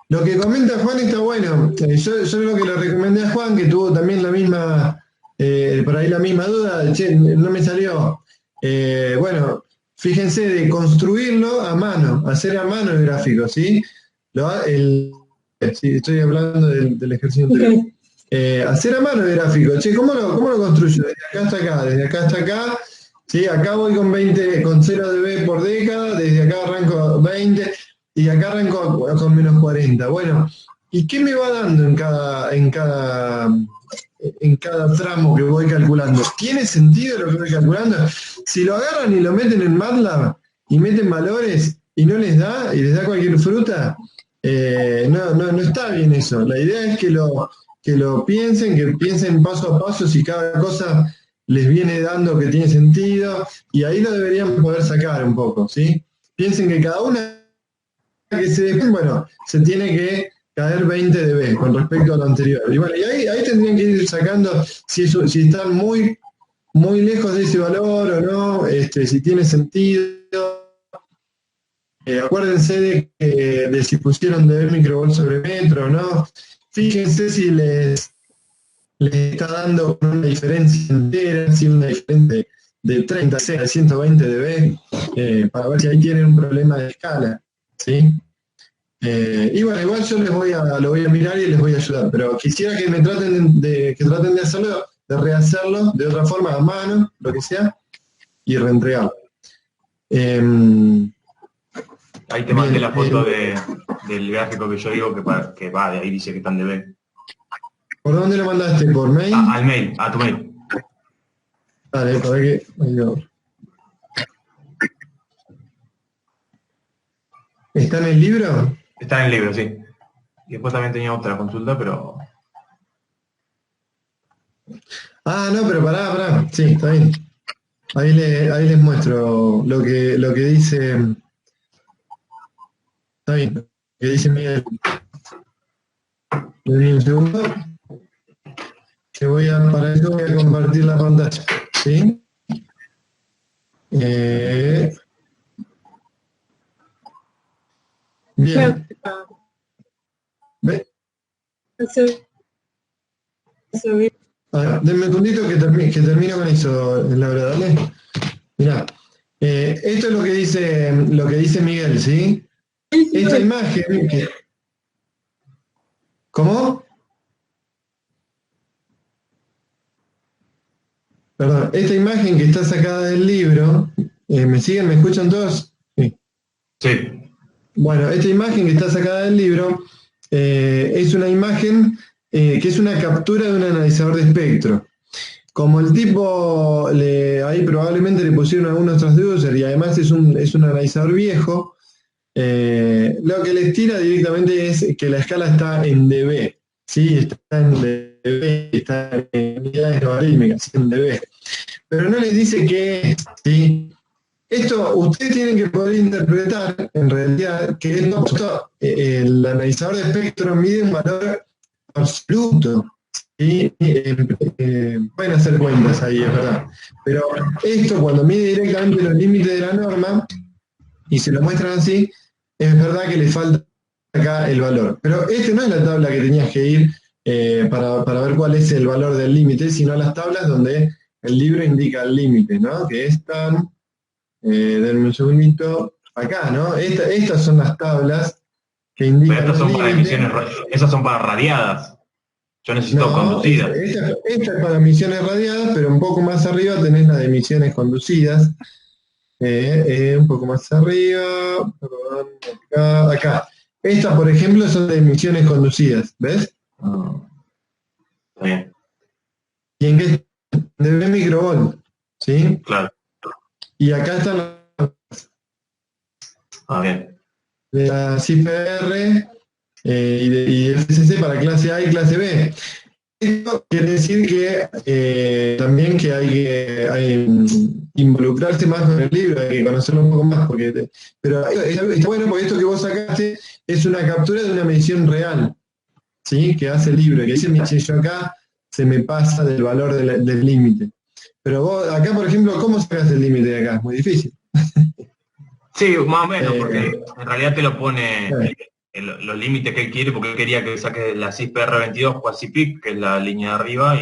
Lo que comenta Juan está bueno. Yo lo que le recomendé a Juan, que tuvo también la misma, por ahí la misma duda, che, no me salió. Bueno, fíjense de construirlo a mano, hacer a mano el gráfico, ¿sí? Sí, estoy hablando del ejercicio anterior. Ok. Hacer a mano el gráfico, che, ¿cómo lo construyo? Desde acá hasta acá, desde acá hasta acá, ¿sí? Acá voy con 20, con 0 dB por década, desde acá arranco 20 y acá arranco con -40. Bueno, ¿y qué me va dando en cada tramo que voy calculando? ¿Tiene sentido lo que voy calculando? Si lo agarran y lo meten en MATLAB y meten valores y no les da, y les da cualquier fruta, no está bien eso. La idea es que lo piensen, que piensen paso a paso si cada cosa les viene dando que tiene sentido, y ahí lo deberían poder sacar un poco, ¿sí? Piensen que cada una que se después, bueno, se tiene que caer 20 dB con respecto a lo anterior. Y bueno, y ahí tendrían que ir sacando si están muy, muy lejos de ese valor o no, si tiene sentido. Acuérdense de si pusieron dB microvolt sobre metro o no. Fíjense si les está dando una diferencia entera, si una diferencia de 30 a 120 dB, para ver si ahí tienen un problema de escala, ¿sí? Y bueno, igual yo lo voy a mirar y les voy a ayudar, pero quisiera que traten de hacerlo, de rehacerlo de otra forma, a mano, lo que sea, y reentregarlo. Ahí te mandé la foto del gráfico que yo digo que va, de ahí dice que están de B. ¿Por dónde lo mandaste? ¿Por mail? Al mail, a tu mail. Vale, para que... ¿Está en el libro? Está en el libro, sí. Y después también tenía otra consulta, pero... Ah, no, pero pará. Sí, está bien. Ahí les muestro lo que dice... Está bien, lo que dice Miguel. Denme un segundo. Para eso voy a compartir la pantalla. ¿Sí? Bien. ¿Ve? Denme un segundito que termino con eso, Laura, dale. Mirá, esto es lo que dice Miguel, ¿sí? Esta imagen que... ¿Cómo? Perdón, esta imagen que está sacada del libro, ¿me siguen? ¿Me escuchan todos? Sí. Sí. Bueno, esta imagen que está sacada del libro es una imagen que es una captura de un analizador de espectro. Como el tipo, ahí probablemente le pusieron algunos transducers y además es un analizador viejo, lo que les tira directamente es que la escala está en dB, ¿sí? Está en dB, está en unidades logarítmicas, en dB. Pero no les dice qué es, ¿sí? Esto ustedes tienen que poder interpretar, en realidad, que el analizador de espectro mide un valor absoluto. ¿Sí? Pueden hacer cuentas ahí, es verdad. Pero esto, cuando mide directamente los límites de la norma, y se lo muestran así, es verdad que le falta acá el valor. Pero esta no es la tabla que tenías que ir para ver cuál es el valor del límite, sino las tablas donde el libro indica el límite, ¿no? Que están... denme un segundito, acá, ¿no? Estas son las tablas que Pero indican estas el son para límite. emisiones, esas son para radiadas. Yo necesito No, conducidas. esta es para emisiones radiadas, pero un poco más arriba tenés la de emisiones conducidas. Un poco más arriba, perdón, acá. Estas, por ejemplo, son de emisiones conducidas, ¿ves? Está bien. ¿Y en qué? De microvolt, ¿sí? Claro. Y acá están Bien. de la CIPR y de FCC para clase A y clase B. Esto quiere decir que también que hay que involucrarse más con el libro, hay que conocerlo un poco más, pero está bueno porque esto que vos sacaste es una captura de una medición real, ¿sí? Que hace el libro, que dice, si yo acá se me pasa del valor del límite. Pero vos, acá, por ejemplo, ¿cómo sacas el límite de acá? Es muy difícil. Sí, más o menos, porque en realidad te lo pone los límites que él quiere, porque él quería que saque la CISPR22 Quasipic, que es la línea de arriba,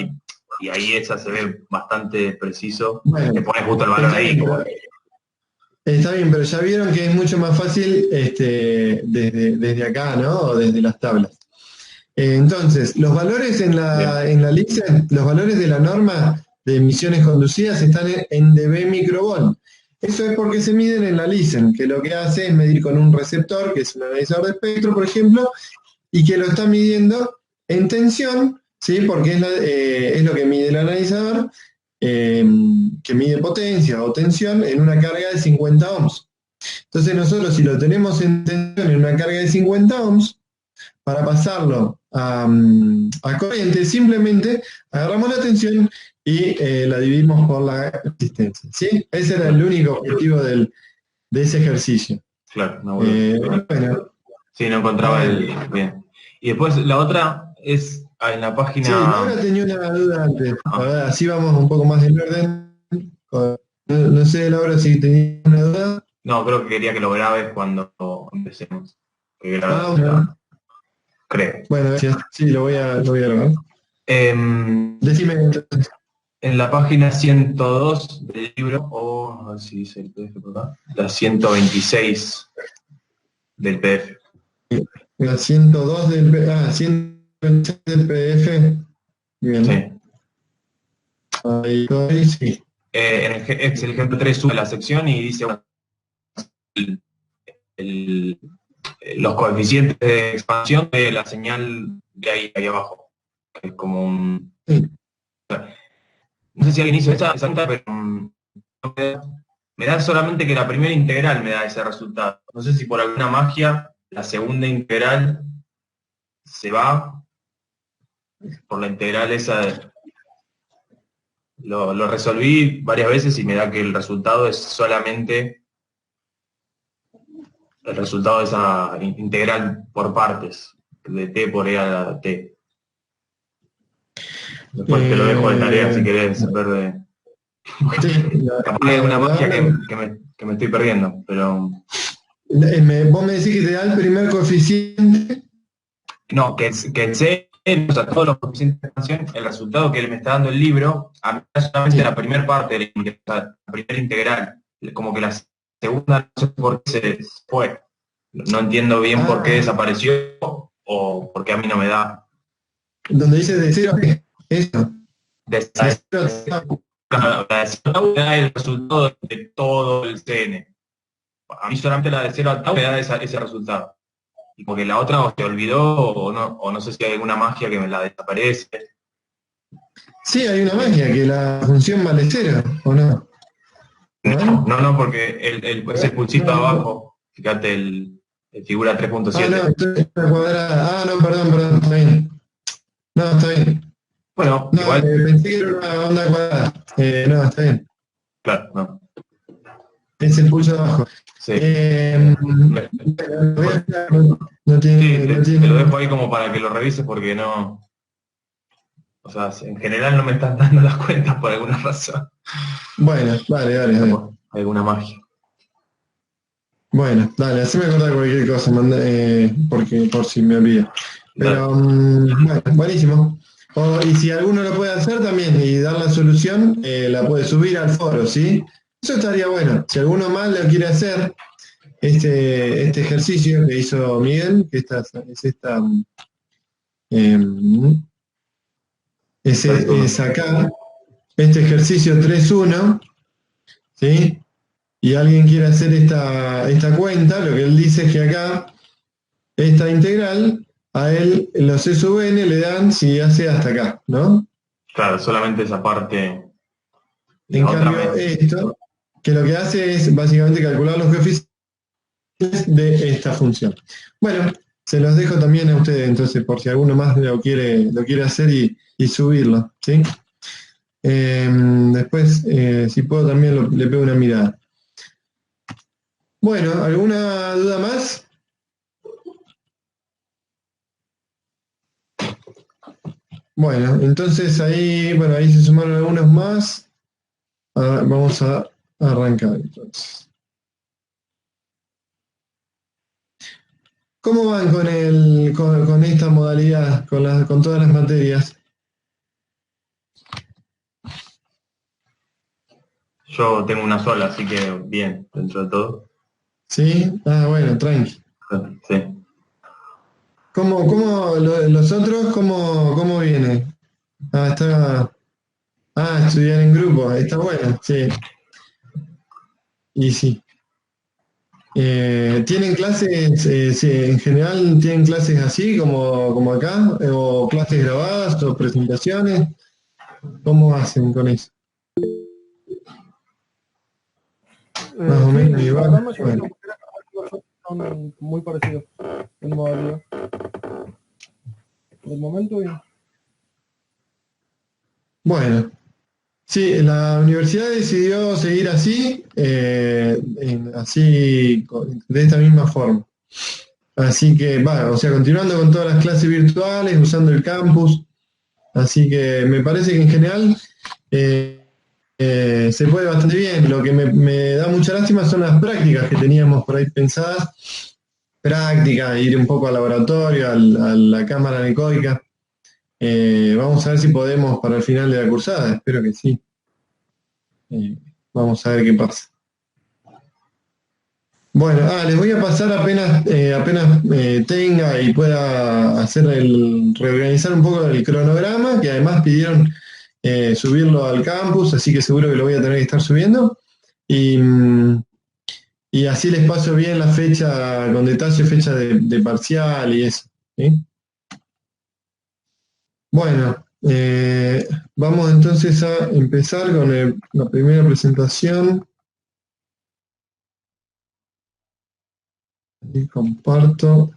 y ahí esa se ve bastante preciso. Bueno, Le pone justo el valor ahí. Está bien, pero ya vieron que es mucho más fácil desde acá, ¿no? O desde las tablas. Entonces, los valores en la LICEN, los valores de la norma de emisiones conducidas están en dB microvolt. Eso es porque se miden en la LICEN, que lo que hace es medir con un receptor, que es un analizador de espectro, por ejemplo, y que lo está midiendo en tensión, ¿sí? Porque es lo que mide el analizador, que mide potencia o tensión en una carga de 50 ohms. Entonces nosotros, si lo tenemos en tensión en una carga de 50 ohms, para pasarlo a corriente, simplemente agarramos la tensión y la dividimos por la resistencia, ¿sí? Ese era el único objetivo de ese ejercicio. Claro, no, bueno. Sí, no encontraba el... Bien. Y después la otra es en la página... Sí, Laura tenía una duda antes. A ver, así vamos un poco más en orden. No sé, Laura, si tenía una duda. No, creo que quería que lo grabes cuando empecemos. Que grabes, Bueno. creo. Bueno, gracias. Sí, lo voy a grabar. Decime entonces. En la página 102 del libro, o a ver si dice el PDF por acá, la 126 del PDF. La 102 del PDF. 126 del PDF. Bien. Sí. Ahí estoy, sí. Es el ejemplo 3, sube la sección y dice los coeficientes de expansión de la señal de ahí abajo. Es como un... Sí. No sé si alguien hizo esa cuenta, pero me da solamente que la primera integral me da ese resultado. No sé si por alguna magia la segunda integral se va por la integral esa. Lo resolví varias veces y me da que el resultado es solamente el resultado de esa integral por partes, de t por e a la t. Después te lo dejo de tarea si querés ver de... Capaz hay alguna magia que me estoy perdiendo, pero... Vos me decís que te da el primer coeficiente. No, que el C, o sea, todos los coeficientes de expansión, el resultado que me está dando el libro, a mí es solamente la primera parte de la primera integral. Como que la segunda no sé por qué se fue. No entiendo bien por qué desapareció o por qué a mí no me da. Donde dice de 0 eso. De me da el resultado de todo el CN. A mí solamente la de 0 a tau me da ese resultado. Y porque la otra o se olvidó o no sé si hay alguna magia que me la desaparece. Sí, hay una magia, que la función vale 0, ¿o no? No, porque ese pulsito abajo, fíjate el figura 3.7. no, estoy cuadrada. No, perdón, está bien. No, está bien. Bueno, No, igual. pensé que era una onda cuadrada. No, está bien. Claro, no. Es el pulso de abajo. Sí. No Te tiene... lo dejo ahí como para que lo revises porque no... O sea, en general no me están dando las cuentas por alguna razón. Bueno, dale. Alguna magia. Bueno, dale, haceme acordar cualquier cosa, porque por si me olvido. Pero, bueno, buenísimo. Y si alguno lo puede hacer también y dar la solución, la puede subir al foro, ¿sí? Eso estaría bueno. Si alguno más lo quiere hacer, este ejercicio que hizo Miguel, que es acá, este ejercicio 3.1, ¿sí? Y alguien quiere hacer esta cuenta, lo que él dice es que acá, esta integral, a él los C sub n le dan si hace hasta acá, ¿no? Claro, solamente esa parte. En cambio, esto, que lo que hace es básicamente calcular los coeficientes de esta función. Bueno, se los dejo también a ustedes, entonces, por si alguno más lo quiere hacer y subirlo, ¿sí? Después, si puedo, también le pego una mirada. Bueno, ¿alguna duda más? Bueno, entonces ahí se sumaron algunos más. Vamos a arrancar entonces. ¿Cómo van con esta modalidad, con todas las materias? Yo tengo una sola, así que bien, dentro de todo. ¿Sí? Ah, bueno, tranqui. Sí. Los otros, cómo viene? Estudiar en grupo, está bueno, sí. Y sí. ¿Tienen clases, sí, en general tienen clases así como acá? ¿O clases grabadas o presentaciones? ¿Cómo hacen con eso? Más o Sí, menos la igual. gran mayoría de Bueno. las materias que nosotros son muy parecidos en modalidad. Por el momento, bien. Bueno, sí, la universidad decidió seguir así, de esta misma forma. Así que, o sea, continuando con todas las clases virtuales, usando el campus. Así que me parece que en general eh, se puede bastante bien. Lo que me da mucha lástima son las prácticas que teníamos por ahí pensadas. Prácticas, ir un poco al laboratorio, a la cámara anecoica. Vamos a ver si podemos para el final de la cursada, espero que sí. Vamos a ver qué pasa. Bueno, les voy a pasar apenas tenga y pueda reorganizar un poco el cronograma, que además pidieron subirlo al campus, así que seguro que lo voy a tener que estar subiendo. Y así les paso bien la fecha, con detalle, fecha de parcial y eso. ¿Sí? Bueno, vamos entonces a empezar con la primera presentación. Y comparto.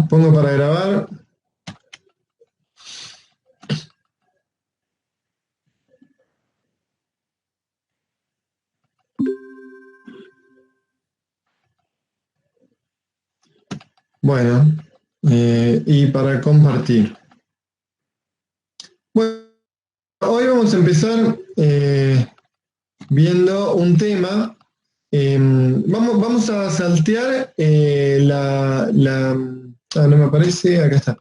Pongo para grabar. Bueno, y para compartir. Bueno, hoy vamos a empezar viendo un tema. Vamos a saltear no me aparece, acá está.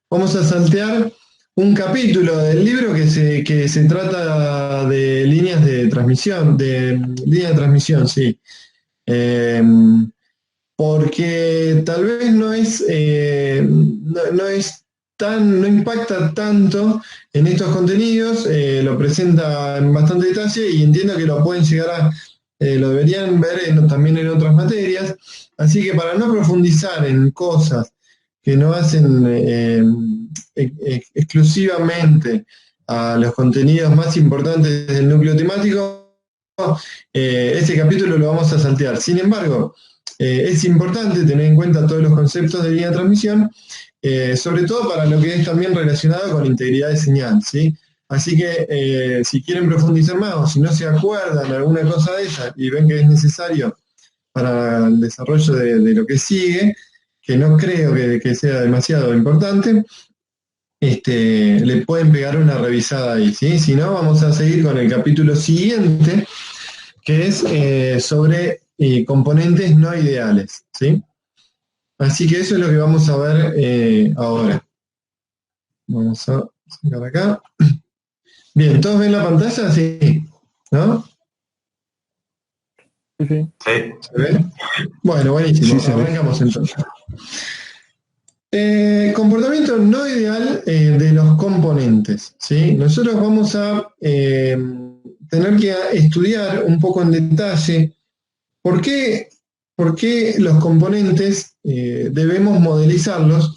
Vamos a saltear un capítulo del libro que se trata de líneas de transmisión, sí. Porque tal vez no impacta tanto en estos contenidos, lo presenta en bastante detalle y entiendo que lo deberían ver también en otras materias, así que para no profundizar en cosas que no hacen exclusivamente a los contenidos más importantes del núcleo temático, ese capítulo lo vamos a saltear. Sin embargo, es importante tener en cuenta todos los conceptos de línea de transmisión, sobre todo para lo que es también relacionado con integridad de señal, ¿sí? Así que si quieren profundizar más o si no se acuerdan de alguna cosa de esa y ven que es necesario para el desarrollo de lo que sigue, que no creo que sea demasiado importante, le pueden pegar una revisada ahí, ¿sí? Si no, vamos a seguir con el capítulo siguiente, que es sobre componentes no ideales, ¿sí? Así que eso es lo que vamos a ver ahora. Vamos a sacar acá. Bien, ¿todos ven la pantalla? Sí, ¿no? Sí, sí. Sí. ¿Se ve? Bueno, buenísimo. Sí, Arrancamos entonces. Comportamiento no ideal de los componentes, ¿sí? Nosotros vamos a tener que estudiar un poco en detalle por qué los componentes debemos modelizarlos,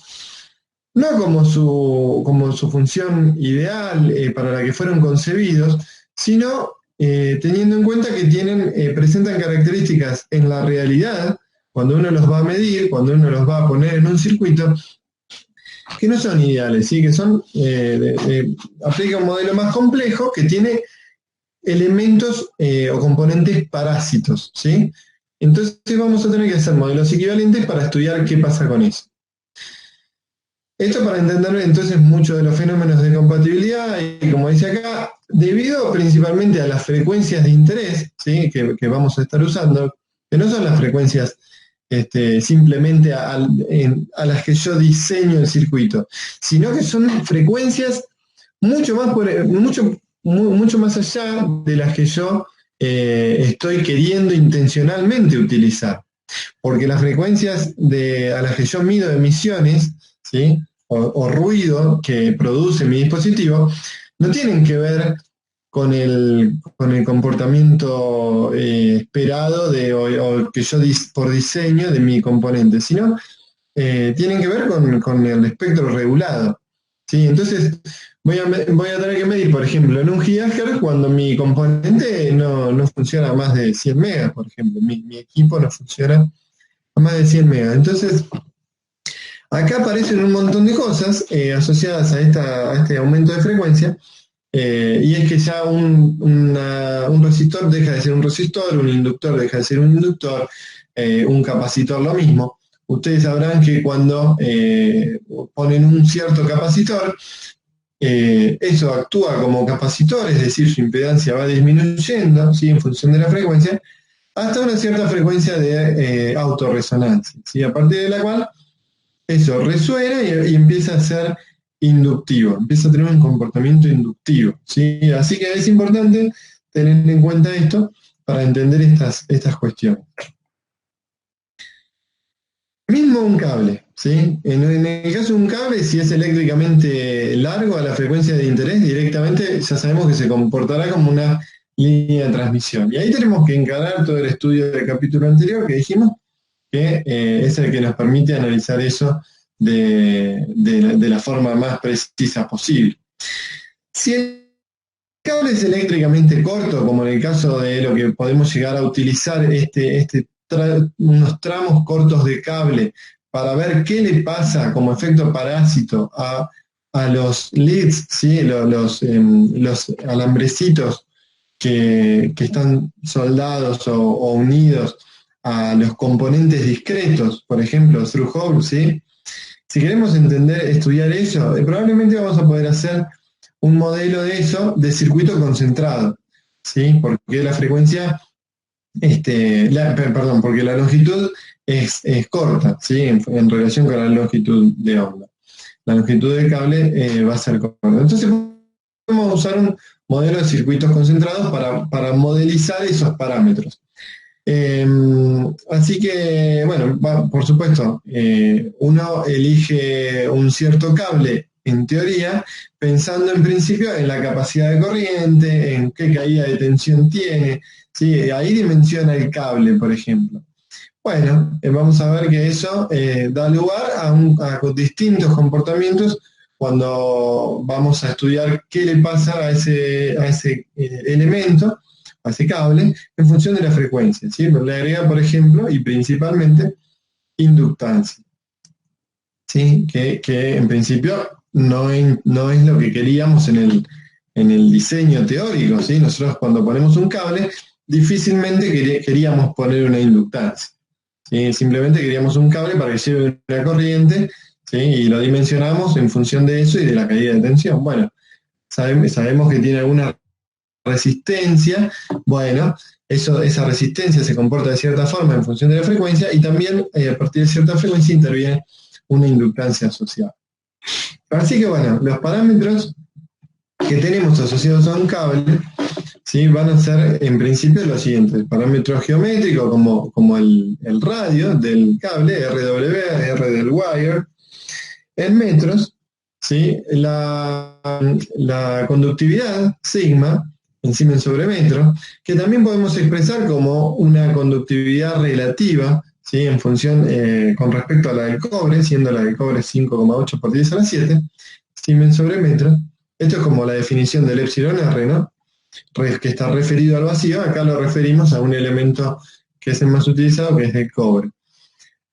no como su función ideal para la que fueron concebidos, sino teniendo en cuenta que presentan características en la realidad, cuando uno los va a medir, cuando uno los va a poner en un circuito, que no son ideales, ¿sí? Que son, aplica un modelo más complejo que tiene elementos o componentes parásitos, ¿sí? Entonces vamos a tener que hacer modelos equivalentes para estudiar qué pasa con eso. Esto para entender entonces muchos de los fenómenos de compatibilidad y como dice acá, debido principalmente a las frecuencias de interés, ¿sí? que vamos a estar usando, que no son las frecuencias simplemente a las que yo diseño el circuito, sino que son frecuencias mucho más allá de las que yo estoy queriendo intencionalmente utilizar. Porque las frecuencias a las que yo mido emisiones, ¿sí? o ruido que produce mi dispositivo, no tienen que ver con el comportamiento esperado o que yo por diseño de mi componente, sino tienen que ver con el espectro regulado. ¿Sí? Entonces voy a tener que medir, por ejemplo, en 1 GHz cuando mi componente no funciona a más de 100 megas, por ejemplo. Mi equipo no funciona a más de 100 megas. Entonces, acá aparecen un montón de cosas asociadas a este aumento de frecuencia, y es que ya un resistor deja de ser un resistor, un inductor deja de ser un inductor, un capacitor lo mismo. Ustedes sabrán que cuando ponen un cierto capacitor, eso actúa como capacitor, es decir, su impedancia va disminuyendo, ¿sí? En función de la frecuencia, hasta una cierta frecuencia de autorresonancia, ¿sí? A partir de la cual eso resuena y empieza a ser inductivo, empieza a tener un comportamiento inductivo, ¿sí? Así que es importante tener en cuenta esto para entender estas cuestiones. Mismo un cable, ¿sí? En el caso de un cable, si es eléctricamente largo a la frecuencia de interés, directamente ya sabemos que se comportará como una línea de transmisión. Y ahí tenemos que encarar todo el estudio del capítulo anterior que dijimos, que es el que nos permite analizar eso de la forma más precisa posible. Si el cable es eléctricamente corto, como en el caso de lo que podemos llegar a utilizar unos tramos cortos de cable para ver qué le pasa como efecto parásito a los leads, ¿sí? los alambrecitos que están soldados o unidos a los componentes discretos, por ejemplo, through-hole, ¿sí? Si queremos estudiar eso, probablemente vamos a poder hacer un modelo de eso de circuito concentrado, ¿sí? Porque la frecuencia, porque la longitud es corta, ¿sí? En relación con la longitud de onda. La longitud del cable va a ser corta. Entonces podemos usar un modelo de circuitos concentrados para modelizar esos parámetros. Así que, bueno, por supuesto, uno elige un cierto cable, en teoría, pensando en principio en la capacidad de corriente, en qué caída de tensión tiene, ¿sí? Ahí dimensiona el cable, por ejemplo. Bueno, vamos a ver que eso da lugar a distintos comportamientos cuando vamos a estudiar qué le pasa a ese elemento, a ese cable, en función de la frecuencia, ¿sí? Le agrega, por ejemplo, y principalmente, inductancia, ¿sí? Que en principio no es lo que queríamos en el diseño teórico, ¿sí? Nosotros cuando ponemos un cable, difícilmente queríamos poner una inductancia, ¿sí? Simplemente queríamos un cable para que lleve una corriente, ¿sí? Y lo dimensionamos en función de eso y de la caída de tensión. Bueno, sabemos que tiene alguna resistencia, bueno, esa resistencia se comporta de cierta forma en función de la frecuencia y también a partir de cierta frecuencia interviene una inductancia asociada. Así que bueno, los parámetros que tenemos asociados a un cable, ¿sí? Van a ser en principio los siguientes: parámetros geométricos como el radio del cable, RW, R del wire, en metros, ¿sí? La conductividad, sigma, en Siemens sobre metro, que también podemos expresar como una conductividad relativa, ¿sí? En función con respecto a la del cobre, siendo la del cobre 5,8 por 10 a la 7, Siemens sobre metro. Esto es como la definición del epsilon R, ¿no? Que está referido al vacío. Acá lo referimos a un elemento que es el más utilizado, que es el cobre.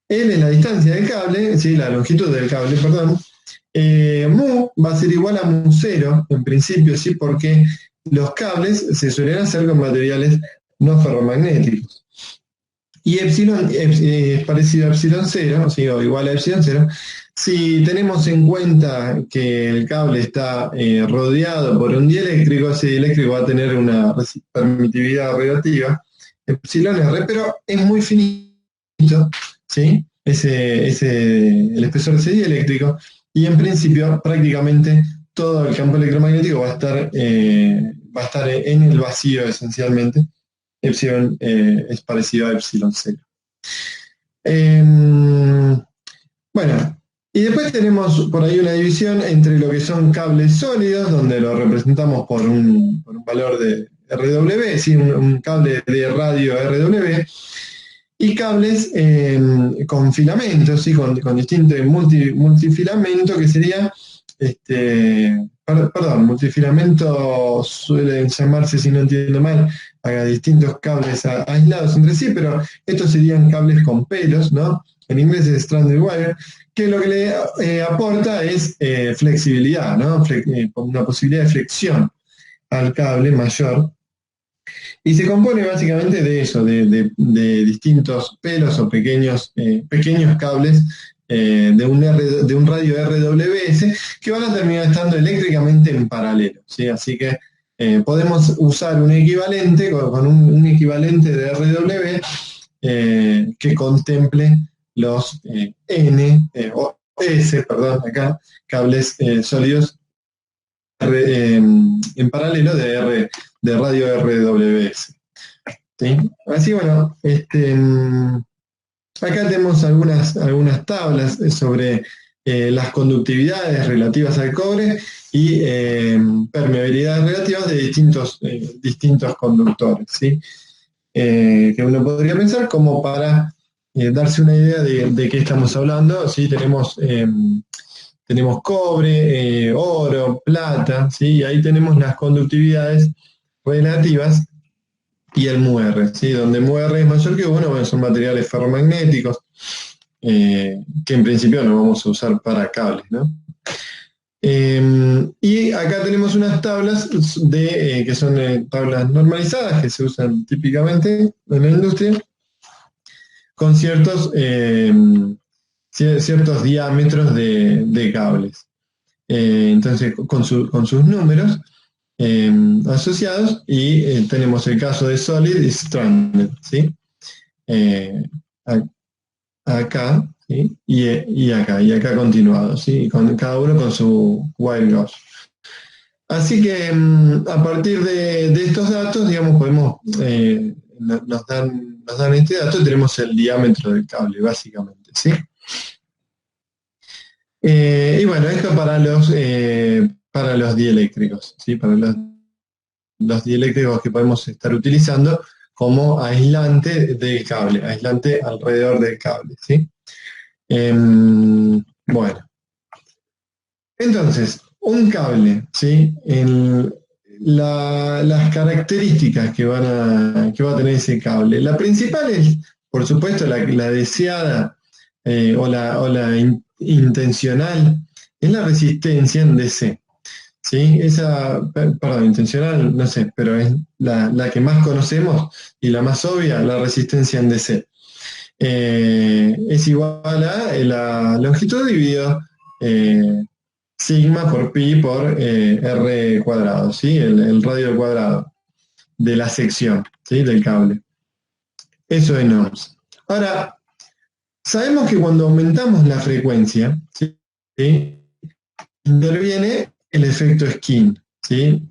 L es la distancia del cable, ¿sí? La longitud del cable, perdón. Mu va a ser igual a mu 0, en principio, ¿sí? Porque los cables se suelen hacer con materiales no ferromagnéticos. Y epsilon es parecido a epsilon 0, ¿sí? O igual a epsilon 0. Si tenemos en cuenta que el cable está rodeado por un dieléctrico, ese dieléctrico va a tener una permitividad relativa, epsilon r, pero es muy finito, ¿sí? El espesor de ese dieléctrico, y en principio prácticamente todo el campo electromagnético va a estar en el vacío esencialmente. Epsilon es parecido a epsilon 0. Bueno, y después tenemos por ahí una división entre lo que son cables sólidos, donde lo representamos por un valor de RW, ¿sí? un cable de radio RW, y cables con filamentos, ¿sí? con distintos multifilamento, que sería, multifilamento suelen llamarse, si no entiendo mal, a distintos cables aislados entre sí, pero estos serían cables con pelos, ¿no? En inglés es stranded wire, que lo que le aporta es flexibilidad, ¿no? Una posibilidad de flexión al cable mayor. Y se compone básicamente de eso, de distintos pelos o pequeños cables de un radio RWS que van a terminar estando eléctricamente en paralelo, ¿sí? Así que podemos usar un equivalente, con un equivalente de RW que contemple los acá, cables sólidos en paralelo de radio RWS. ¿Sí? Así, bueno, acá tenemos algunas tablas sobre las conductividades relativas al cobre y permeabilidades relativas de distintos conductores, ¿sí? Que uno podría pensar como para darse una idea de qué estamos hablando. ¿Sí? Tenemos cobre, oro, plata, ¿sí? Y ahí tenemos las conductividades relativas y el MUR, ¿sí? Donde MUR es mayor que 1, bueno, son materiales ferromagnéticos que en principio no vamos a usar para cables, ¿no? Y acá tenemos unas tablas que son tablas normalizadas que se usan típicamente en la industria con ciertos diámetros de cables. Entonces, con sus números asociados, y tenemos el caso de solid y stranded, ¿sí? Acá, ¿sí? y acá continuado, ¿sí? Cada uno con su wire gauge. Así que a partir de estos datos, digamos, nos dan este dato, tenemos el diámetro del cable, básicamente, ¿sí? Y bueno, esto para los dieléctricos, ¿sí? Para los dieléctricos que podemos estar utilizando como aislante del cable, aislante alrededor del cable, ¿sí? Bueno, entonces, un cable, ¿sí? Las características que va a tener ese cable. La principal es, por supuesto, la deseada o la intencional, es la resistencia en DC. ¿Sí? Perdón, intencional, no sé, pero es la que más conocemos y la más obvia, la resistencia en DC. Es igual a la longitud dividido sigma por pi por r cuadrado, ¿sí? El radio cuadrado de la sección, ¿sí? Del cable. Eso es ohms. Ahora, sabemos que cuando aumentamos la frecuencia, ¿sí? Interviene el efecto Skin, ¿sí?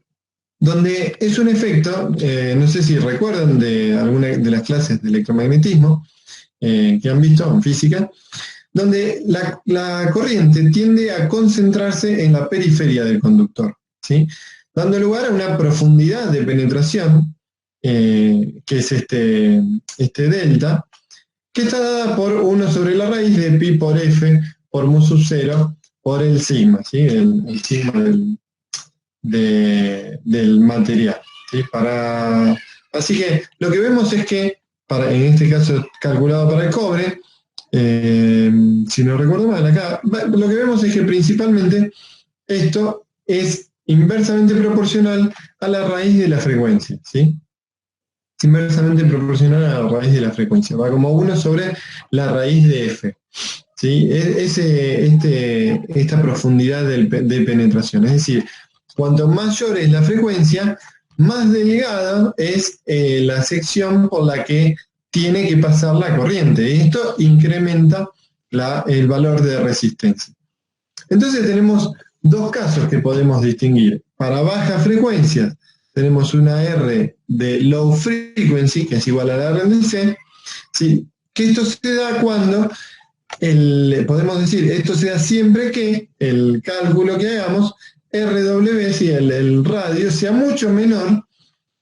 Donde es un efecto, no sé si recuerdan de alguna de las clases de electromagnetismo que han visto en física, donde la corriente tiende a concentrarse en la periferia del conductor, ¿sí? Dando lugar a una profundidad de penetración, que es este delta, que está dada por 1 sobre la raíz de pi por f por mu sub 0 por el sigma, ¿sí? El sigma del material, ¿sí? Así que lo que vemos es que, en este caso calculado para el cobre, si no recuerdo mal, acá lo que vemos es que principalmente esto es inversamente proporcional a la raíz de la frecuencia, ¿sí? Es inversamente proporcional a la raíz de la frecuencia, va como 1 sobre la raíz de f, ¿sí? Esta profundidad de penetración, es decir, cuanto mayor es la frecuencia, más delgado es la sección por la que tiene que pasar la corriente. Esto incrementa el valor de resistencia. Entonces tenemos dos casos que podemos distinguir. Para baja frecuencia tenemos una R de low frequency, que es igual a la R de C, ¿sí? Que esto se da cuando, podemos decir, esto se da siempre que el cálculo que hagamos, RW, si el radio, sea mucho menor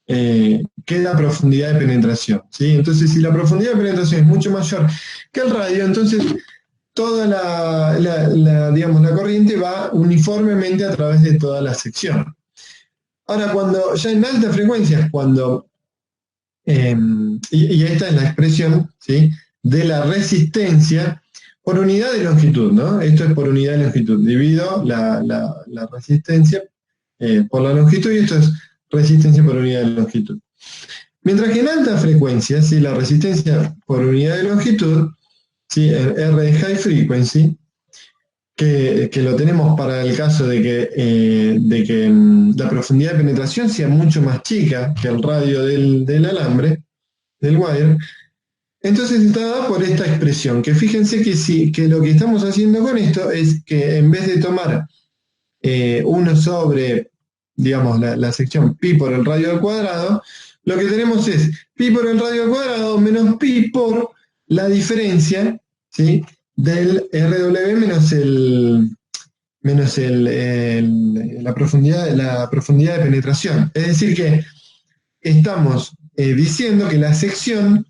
que la profundidad de penetración, ¿sí? Entonces, si la profundidad de penetración es mucho mayor que el radio, entonces toda digamos, la corriente va uniformemente a través de toda la sección. Ahora, cuando ya en altas frecuencias, y esta es la expresión, ¿sí?, de la resistencia por unidad de longitud, ¿no? Esto es por unidad de longitud. Divido la resistencia por la longitud y esto es resistencia por unidad de longitud. Mientras que en altas frecuencias, ¿sí?, la resistencia por unidad de longitud, ¿sí?, R de high frequency, que lo tenemos para el caso de que la profundidad de penetración sea mucho más chica que el radio del alambre, del wire, entonces está dada por esta expresión, que fíjense que lo que estamos haciendo con esto es que en vez de tomar 1 sobre, digamos, la sección pi por el radio al cuadrado, lo que tenemos es pi por el radio al cuadrado menos pi por la diferencia, ¿sí?, del RW menos la profundidad de penetración. Es decir que estamos diciendo que la sección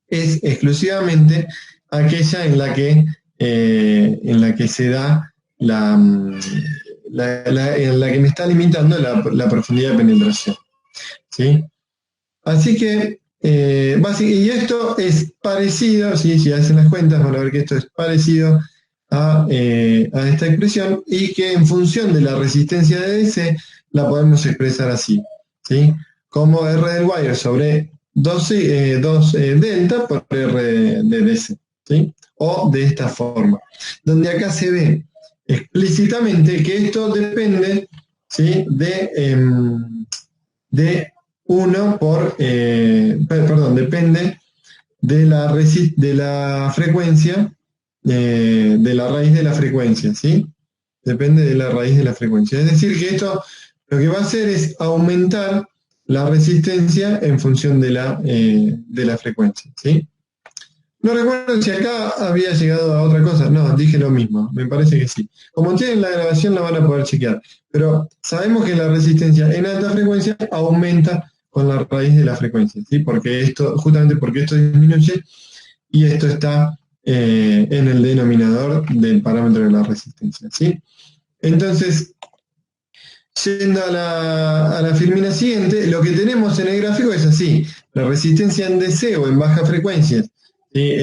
es exclusivamente aquella en la que se da en la que me está limitando la profundidad de penetración, ¿sí? Así que, y esto es parecido, ¿sí?, si hacen las cuentas van a ver que esto es parecido a esta expresión, y que en función de la resistencia de DC la podemos expresar así, ¿sí?, como R del wire sobre 2 delta por R de DC, ¿sí?, o de esta forma, donde acá se ve explícitamente que esto depende, ¿sí?, depende de la frecuencia, de la raíz de la frecuencia, ¿sí? Depende de la raíz de la frecuencia. Es decir, que esto lo que va a hacer es aumentar la resistencia en función de la frecuencia, ¿sí? No recuerdo si acá había llegado a otra cosa. No, dije lo mismo, me parece que sí. Como tienen la grabación la van a poder chequear. Pero sabemos que la resistencia en alta frecuencia aumenta con la raíz de la frecuencia, ¿sí? Justamente porque esto disminuye y esto está en el denominador del parámetro de la resistencia, ¿sí? Entonces, yendo a la filmina siguiente, lo que tenemos en el gráfico es así. La resistencia en DC o en baja frecuencia, ¿sí?,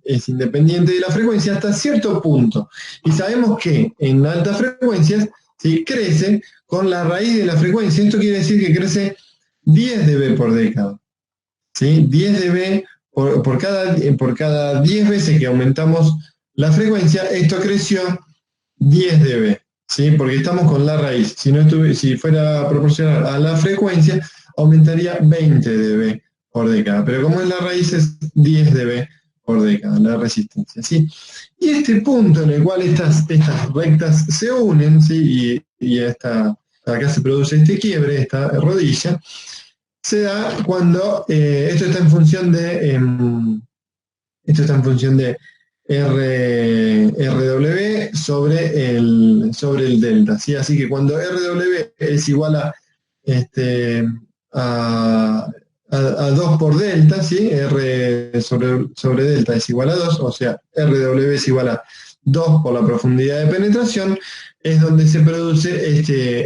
es independiente de la frecuencia hasta cierto punto. Y sabemos que en altas frecuencias, ¿sí?, crece con la raíz de la frecuencia. Esto quiere decir que crece 10 dB por década, ¿sí? 10 dB por cada 10 veces que aumentamos la frecuencia, esto creció 10 dB, ¿sí?, porque estamos con la raíz. Si fuera proporcional a la frecuencia, aumentaría 20 dB por década, pero como es la raíz, es 10 dB por década, la resistencia, ¿sí? Y este punto en el cual estas rectas se unen, ¿sí?, y acá se produce este quiebre, esta rodilla, se da cuando esto está en función de RW sobre el delta, ¿sí? Así que cuando RW es igual a 2 por delta, ¿sí?, R sobre delta es igual a 2, o sea, RW es igual a 2 por la profundidad de penetración, es donde se produce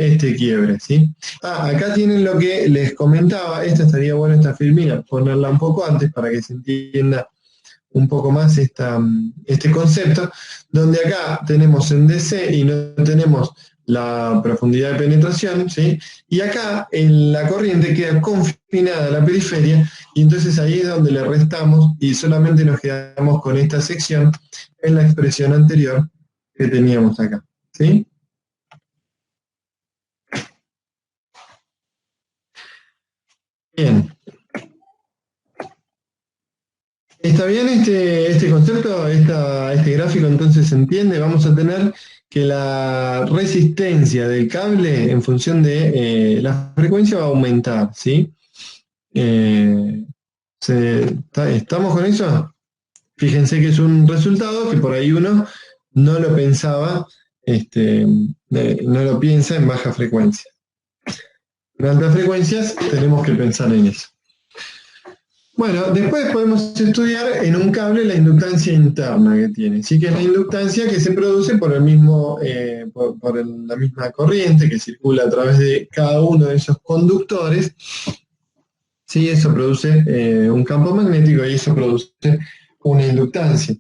este quiebre, ¿sí? Acá tienen lo que les comentaba. Estaría bueno esta filmina, ponerla un poco antes para que se entienda un poco más este concepto, donde acá tenemos en DC y no tenemos la profundidad de penetración, ¿sí? Y acá en la corriente queda confinada a la periferia, y entonces ahí es donde le restamos y solamente nos quedamos con esta sección en la expresión anterior que teníamos acá, ¿sí? Bien. ¿Está bien este concepto, este gráfico entonces se entiende? Vamos a tener que la resistencia del cable en función de la frecuencia va a aumentar, ¿sí? Eh, ¿Estamos con eso? Fíjense que es un resultado que por ahí uno no lo pensaba, no lo piensa en baja frecuencia. En altas frecuencias tenemos que pensar en eso. Bueno, después podemos estudiar en un cable la inductancia interna que tiene, ¿sí? Que es la inductancia que se produce por el mismo, la misma corriente que circula a través de cada uno de esos conductores. Sí, eso produce un campo magnético y eso produce una inductancia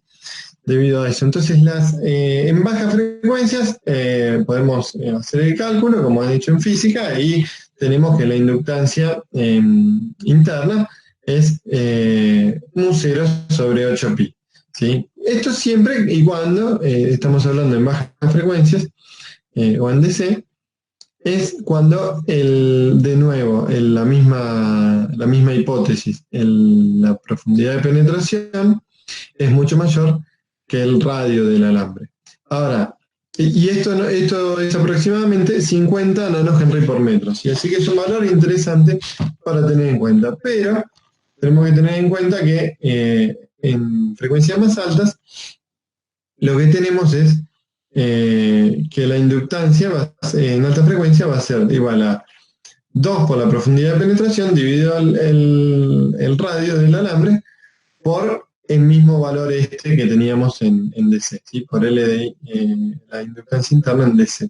debido a eso. Entonces, en bajas frecuencias podemos hacer el cálculo, como han dicho en física, y tenemos que la inductancia interna es un 0 sobre 8pi. ¿Sí? Esto siempre y cuando estamos hablando en bajas frecuencias o en DC, es cuando, de nuevo, la misma hipótesis, la profundidad de penetración es mucho mayor que el radio del alambre. Ahora, y esto es aproximadamente 50 nanohenry por metro, ¿sí? Así que es un valor interesante para tener en cuenta, pero tenemos que tener en cuenta que en frecuencias más altas lo que tenemos es que la inductancia en alta frecuencia va a ser igual a 2 por la profundidad de penetración dividido el radio del alambre por el mismo valor que teníamos en DC, ¿sí? Por L de la inductancia interna en DC.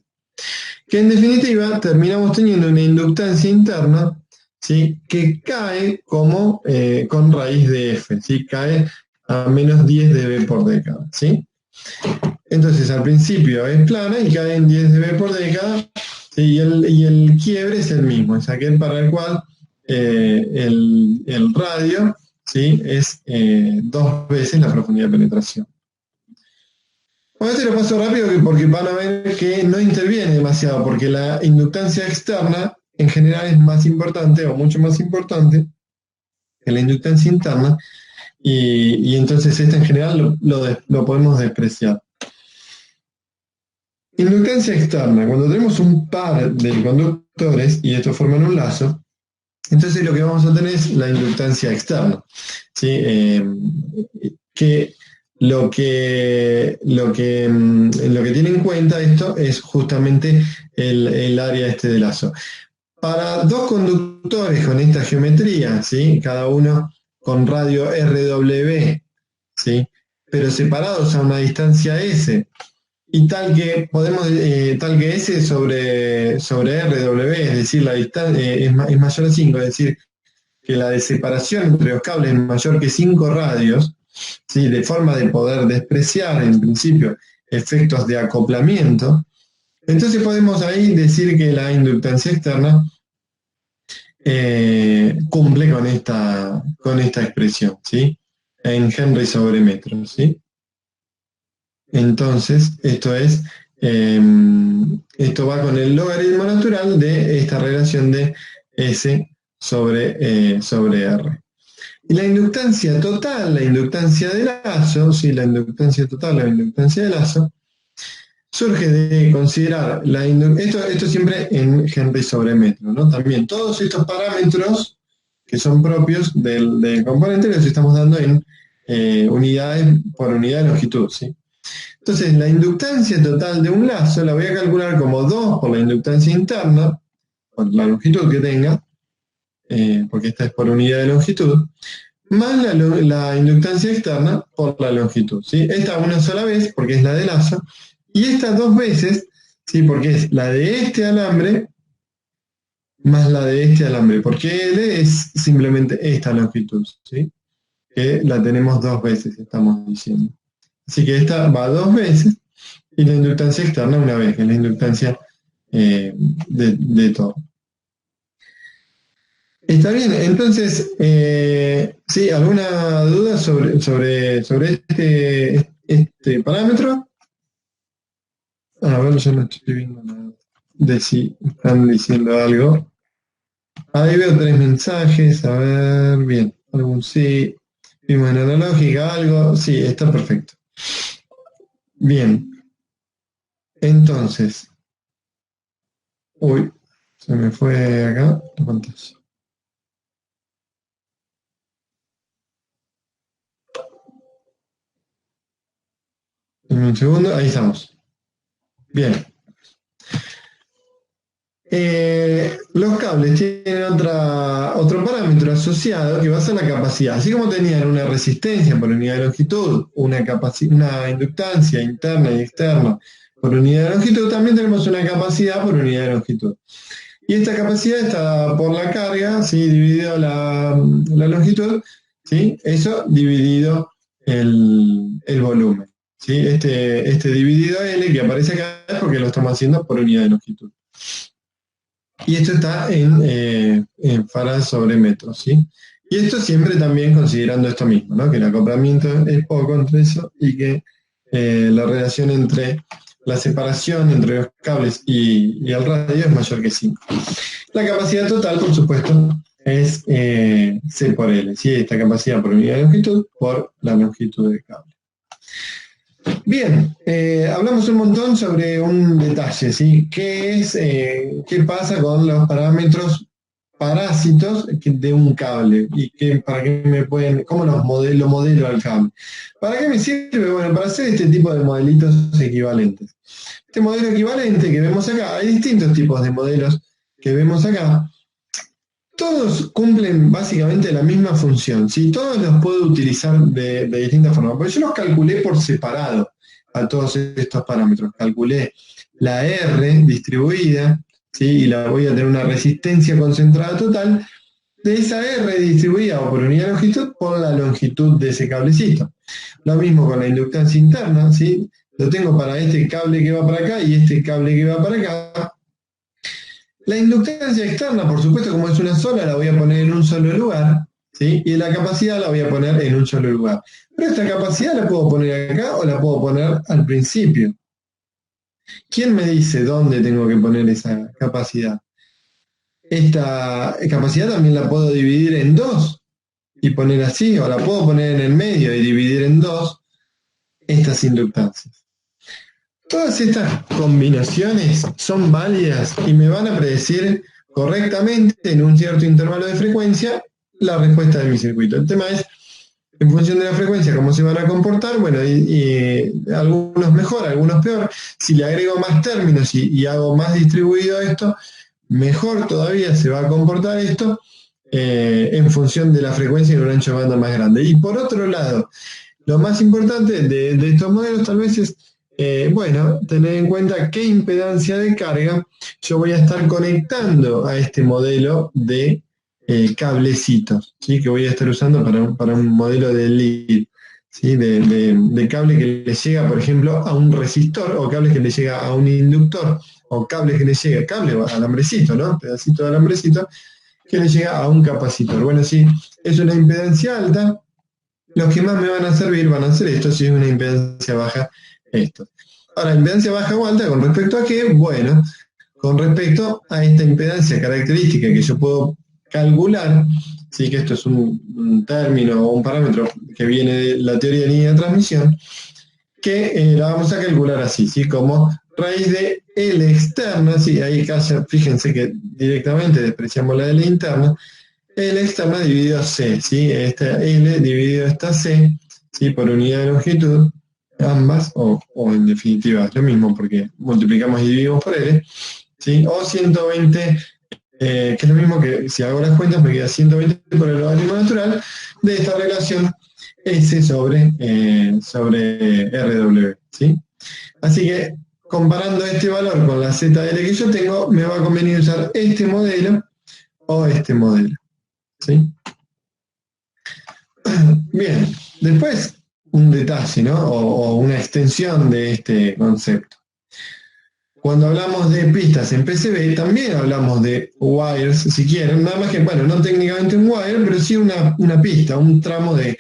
Que en definitiva terminamos teniendo una inductancia interna, ¿sí? Que cae como con raíz de F, ¿sí? Cae a menos 10 dB por década, ¿sí? Entonces al principio es plana y cae en 10 dB por década, ¿sí? Y el quiebre es el mismo, es aquel para el cual el radio, ¿sí? Es 2 veces la profundidad de penetración. Bueno, lo paso rápido porque van a ver que no interviene demasiado, porque la inductancia externa en general es más importante o mucho más importante que la inductancia interna, y entonces esta en general lo podemos despreciar. Inductancia externa, cuando tenemos un par de conductores y estos forman un lazo, entonces lo que vamos a tener es la inductancia externa, ¿sí? Que lo que tiene en cuenta esto es justamente el área de lazo. Para dos conductores con esta geometría, ¿sí? Cada uno con radio RW, ¿sí? Pero separados a una distancia S, y tal que S sobre RW, es decir, la distancia es mayor a 5, es decir, que la de separación entre los cables es mayor que 5 radios, ¿sí? De forma de poder despreciar en principio efectos de acoplamiento. Entonces podemos ahí decir que la inductancia externa cumple con esta expresión, ¿sí? En Henry sobre metro, ¿sí? Entonces, esto va con el logaritmo natural de esta relación de S sobre R. Y la inductancia total, la inductancia de lazo, sí, la inductancia total, la inductancia de lazo, surge de considerar esto siempre en Henry sobre metro, ¿no? También todos estos parámetros que son propios del componente los estamos dando en unidades por unidad de longitud, ¿sí? Entonces, la inductancia total de un lazo la voy a calcular como 2 por la inductancia interna, por la longitud que tenga, porque esta es por unidad de longitud, más la inductancia externa por la longitud, ¿sí? Esta una sola vez, porque es la de lazo, y esta 2 veces, ¿sí? Porque es la de este alambre más la de este alambre, porque L es simplemente esta longitud, ¿sí? Que la tenemos 2 veces, estamos diciendo. Así que esta va 2 veces, y la inductancia externa una vez, que es la inductancia de todo. Está bien, entonces, ¿sí? ¿Alguna duda sobre este parámetro? A ver, yo no estoy viendo nada de si están diciendo algo. Ahí veo 3 mensajes, a ver, bien, algún sí, vimos en analógica algo, sí, está perfecto. Bien, entonces, uy, se me fue acá la pantalla. Dame un segundo, ahí estamos. Bien. Los cables tienen otro parámetro asociado que va a ser la capacidad. Así como tenían una resistencia por unidad de longitud, una inductancia interna y externa por unidad de longitud, también tenemos una capacidad por unidad de longitud. Y esta capacidad está por la carga, ¿sí? Dividido la longitud, ¿sí? Eso dividido el volumen. ¿Sí? Este dividido L que aparece acá es porque lo estamos haciendo por unidad de longitud. Y esto está en farads sobre metros, ¿sí? Y esto siempre también considerando esto mismo, ¿no? Que el acoplamiento es poco entre eso y que la relación entre la separación entre los cables y el radio es mayor que 5. La capacidad total, por supuesto, es C por L, ¿sí? Esta capacidad por unidad de longitud por la longitud del cable. Bien, hablamos un montón sobre un detalle, ¿sí? ¿Qué pasa con los parámetros parásitos de un cable? ¿Para qué me pueden, cómo lo modelo al cable? ¿Para qué me sirve? Bueno, para hacer este tipo de modelitos equivalentes. Este modelo equivalente que vemos acá, hay distintos tipos de modelos que vemos acá. Todos cumplen básicamente la misma función, ¿sí? Todos los puedo utilizar de distintas formas, porque yo los calculé por separado a todos estos parámetros. Calculé la R distribuida, ¿sí? Y la voy a tener una resistencia concentrada total de esa R distribuida o por unidad de longitud por la longitud de ese cablecito. Lo mismo con la inductancia interna, ¿sí? Lo tengo para este cable que va para acá y este cable que va para acá. La inductancia externa, por supuesto, como es una sola, la voy a poner en un solo lugar, ¿sí? Y la capacidad la voy a poner en un solo lugar. Pero esta capacidad la puedo poner acá o la puedo poner al principio. ¿Quién me dice dónde tengo que poner esa capacidad? Esta capacidad también la puedo dividir en dos y poner así, o la puedo poner en el medio y dividir en dos estas inductancias. Todas estas combinaciones son válidas y me van a predecir correctamente en un cierto intervalo de frecuencia la respuesta de mi circuito. El tema es, en función de la frecuencia, cómo se van a comportar, bueno, y algunos mejor, algunos peor. Si le agrego más términos y hago más distribuido esto, mejor todavía se va a comportar esto en función de la frecuencia en un ancho de banda más grande. Y por otro lado, lo más importante de estos modelos tal vez es bueno, tener en cuenta qué impedancia de carga yo voy a estar conectando a este modelo de cablecitos, ¿sí? Que voy a estar usando para un modelo de lead, ¿sí? De cable que le llega, por ejemplo, a un resistor, o cable que le llega a un inductor, o cable que le llega, cable alambrecito, ¿no? Pedacito de alambrecito, que le llega a un capacitor. Bueno, si es una impedancia alta, los que más me van a servir van a ser estos, si es una impedancia baja, estos. Ahora, impedancia baja o alta, ¿con respecto a qué? Bueno, con respecto a esta impedancia característica que yo puedo calcular, sí que esto es un término o un parámetro que viene de la teoría de línea de transmisión, que la vamos a calcular así, ¿sí? Como raíz de L externa, ¿sí? Ahí casi, fíjense que directamente despreciamos la L interna, L externa dividido C, ¿sí? Esta L dividido esta C, ¿sí? Por unidad de longitud, ambas, o en definitiva es lo mismo porque multiplicamos y dividimos por L, ¿sí? O 120, que es lo mismo que si hago las cuentas me queda 120 por el logaritmo natural de esta relación S sobre RW, ¿sí? Así que comparando este valor con la ZL que yo tengo, me va a convenir usar este modelo o este modelo, ¿sí? Bien, después un detalle, ¿no? O una extensión de este concepto. Cuando hablamos de pistas en PCB, también hablamos de wires, si quieren, nada más que, bueno, no técnicamente un wire, pero sí una pista, un tramo de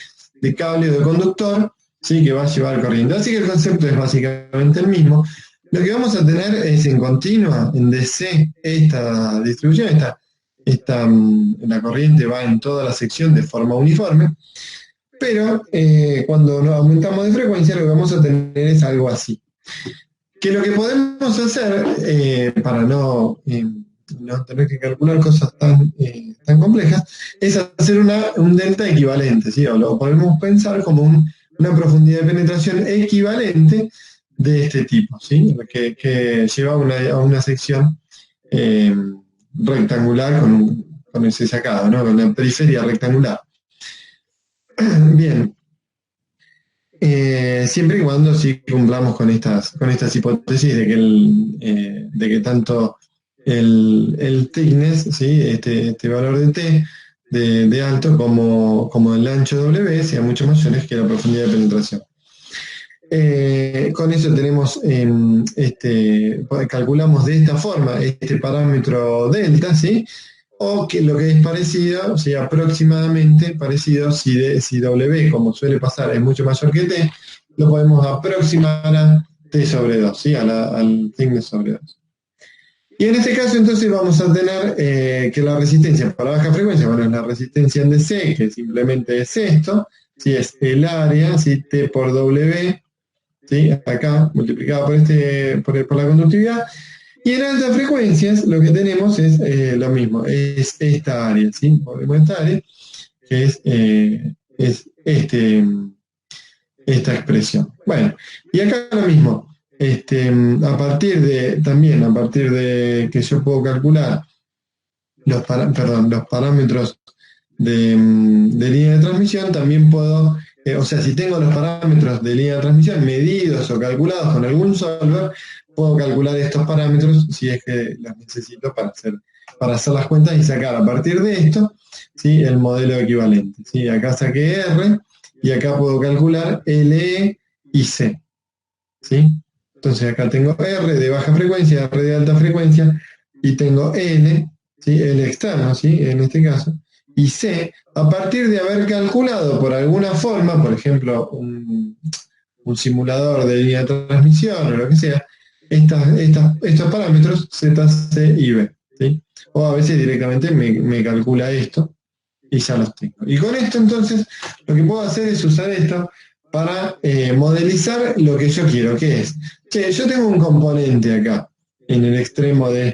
cable o de conductor, ¿sí? Que va a llevar corriente. Así que el concepto es básicamente el mismo. Lo que vamos a tener es en continua, en DC, esta distribución, la corriente va en toda la sección de forma uniforme, pero cuando nos aumentamos de frecuencia lo que vamos a tener es algo así. Que lo que podemos hacer, para no tener que calcular cosas tan complejas, es hacer un delta equivalente, ¿sí? O lo podemos pensar como una profundidad de penetración equivalente de este tipo, ¿sí? Que lleva a una sección rectangular con ese sacado, ¿no? Con la periferia rectangular. Bien. Siempre y cuando sí cumplamos con estas hipótesis de que tanto el thickness, ¿sí? este valor de T de alto como el ancho W sean mucho mayores que la profundidad de penetración. Con eso tenemos, calculamos de esta forma este parámetro delta, ¿sí? O que lo que es parecido, o sea, aproximadamente parecido, si W, como suele pasar, es mucho mayor que T, lo podemos aproximar a T sobre 2, ¿sí? Al thickness sobre 2. Y en este caso entonces vamos a tener que la resistencia para baja frecuencia, bueno, es la resistencia en DC, que simplemente es esto, ¿sí? Es el área, ¿sí? T por W, ¿sí? Acá, multiplicado por la conductividad. Y en altas frecuencias lo que tenemos es lo mismo, es esta área, ¿sí? Ponemos esta área, que es esta expresión. Bueno, y acá lo mismo, a partir de que yo puedo calcular los parámetros de línea de transmisión, también puedo, o sea, si tengo los parámetros de línea de transmisión medidos o calculados con algún solver, puedo calcular estos parámetros si es que los necesito para hacer las cuentas y sacar a partir de esto, ¿sí? El modelo equivalente, ¿sí? Acá saqué R y acá puedo calcular LE y C, ¿sí? Entonces acá tengo R de baja frecuencia, R de alta frecuencia y tengo L, ¿sí? L externo, ¿sí? En este caso, y C, a partir de haber calculado por alguna forma, por ejemplo, un simulador de línea de transmisión o lo que sea, estos parámetros Z, C y B, ¿sí? O a veces directamente me calcula esto y ya los tengo. Y con esto entonces lo que puedo hacer es usar esto para modelizar lo que yo quiero, que es, che, yo tengo un componente acá, en el extremo de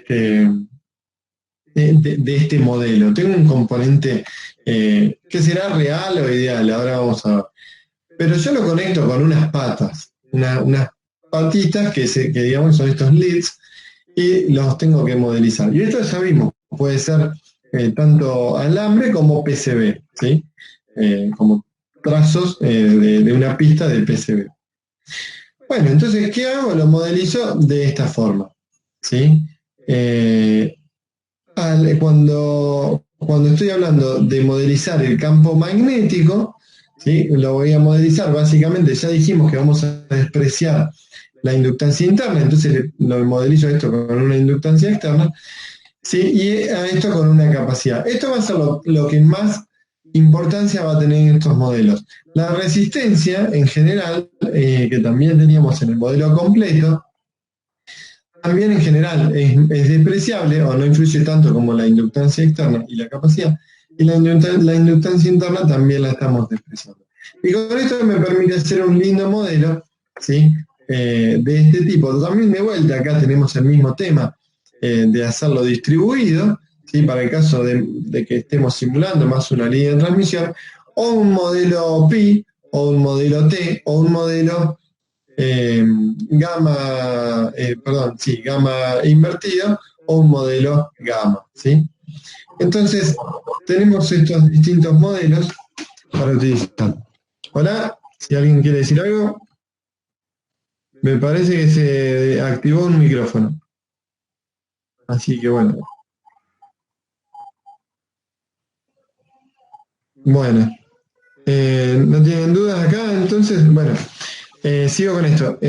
este modelo, tengo un componente que será real o ideal, ahora vamos a ver. Pero yo lo conecto con unas patas, unas patitas que digamos son estos leads, y los tengo que modelizar. Y esto ya vimos, puede ser tanto alambre como PCB, ¿sí? Como trazos de una pista de PCB. Bueno, entonces, ¿qué hago? Lo modelizo de esta forma, ¿sí? Cuando estoy hablando de modelizar el campo magnético, ¿sí? Lo voy a modelizar básicamente, ya dijimos que vamos a despreciar la inductancia interna, entonces lo modelizo esto con una inductancia externa, ¿sí? Y a esto con una capacidad. Esto va a ser lo que más importancia va a tener en estos modelos. La resistencia en general, que también teníamos en el modelo completo, también en general es despreciable o no influye tanto como la inductancia externa y la capacidad, y la inductancia interna también la estamos despreciando. Y con esto me permite hacer un lindo modelo, ¿sí? De este tipo. También de vuelta acá tenemos el mismo tema de hacerlo distribuido, ¿sí? Para el caso de que estemos simulando más una línea de transmisión, o un modelo pi, o un modelo t, o un modelo gamma invertido, o un modelo gamma, ¿sí? Entonces, tenemos estos distintos modelos para utilizar. Hola, si alguien quiere decir algo. Me parece que se activó un micrófono. Así que bueno. Bueno. ¿No tienen dudas acá? Entonces, bueno. Sigo con esto.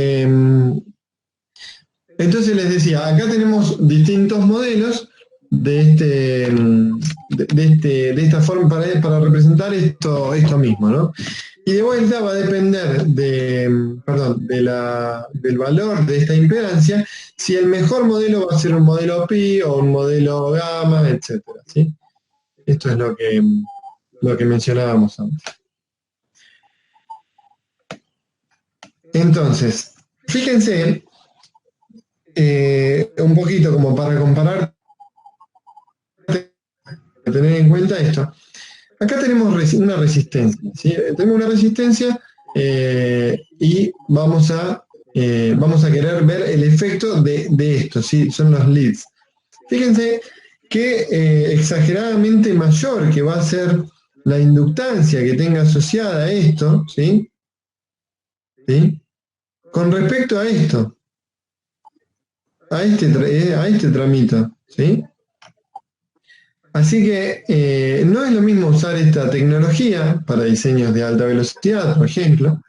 Entonces les decía, acá tenemos distintos modelos de esta forma para representar esto mismo, ¿no? Y de vuelta va a depender del valor de esta impedancia, si el mejor modelo va a ser un modelo pi o un modelo gamma, etcétera, ¿sí? Esto es lo que mencionábamos antes. Entonces, fíjense, un poquito como para comparar, tener en cuenta esto. Acá tenemos una resistencia, ¿sí? Tenemos una resistencia y vamos a querer ver el efecto de esto, ¿sí? Son los leads. Fíjense que exageradamente mayor que va a ser la inductancia que tenga asociada a esto, ¿sí? ¿Sí? Con respecto a esto, a este tramito, ¿sí? Así que no es lo mismo usar esta tecnología para diseños de alta velocidad, por ejemplo,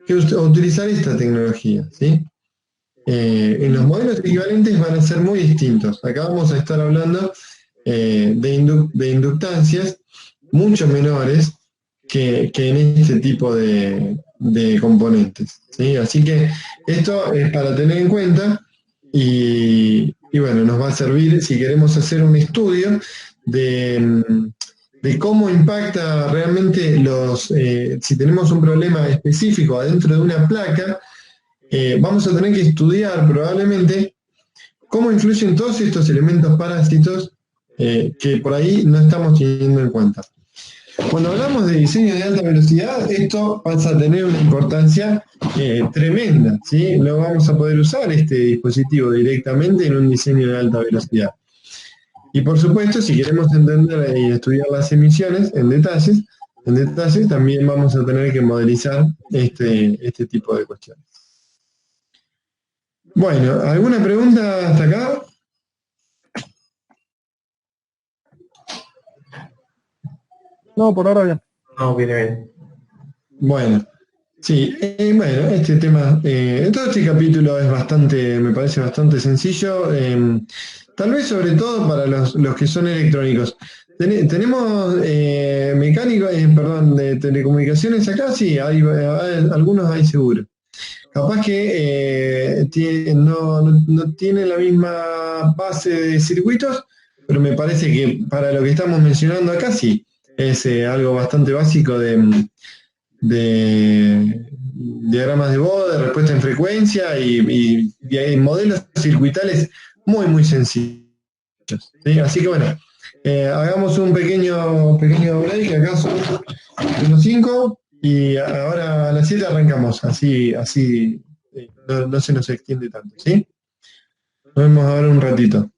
que utilizar esta tecnología, ¿sí? En los modelos equivalentes van a ser muy distintos. Acá vamos a estar hablando de inductancias mucho menores que en este tipo de componentes, ¿sí? Así que esto es para tener en cuenta y bueno, nos va a servir si queremos hacer un estudio de cómo impacta realmente si tenemos un problema específico adentro de una placa, vamos a tener que estudiar probablemente cómo influyen todos estos elementos parásitos que por ahí no estamos teniendo en cuenta. Cuando hablamos de diseño de alta velocidad, esto pasa a tener una importancia tremenda, ¿sí? No vamos a poder usar este dispositivo directamente en un diseño de alta velocidad. Y por supuesto, si queremos entender y estudiar las emisiones en detalles, también vamos a tener que modelizar este tipo de cuestiones. Bueno, ¿alguna pregunta hasta acá? No, por ahora bien. No, viene bien. Bueno, sí, bueno, este tema, todo este capítulo es me parece bastante sencillo, tal vez sobre todo para los que son electrónicos. Tenemos mecánicos, perdón, de telecomunicaciones acá, sí, algunos hay seguro. Capaz que no tiene la misma base de circuitos, pero me parece que para lo que estamos mencionando acá sí, es algo bastante básico de diagramas de Bode, respuesta en frecuencia y hay modelos circuitales muy, muy sencillos, ¿sí? Así que bueno, hagamos un pequeño break, acá son unos 5 y ahora a las 7 arrancamos, así no se nos extiende tanto, ¿sí? Nos vemos ahora un ratito.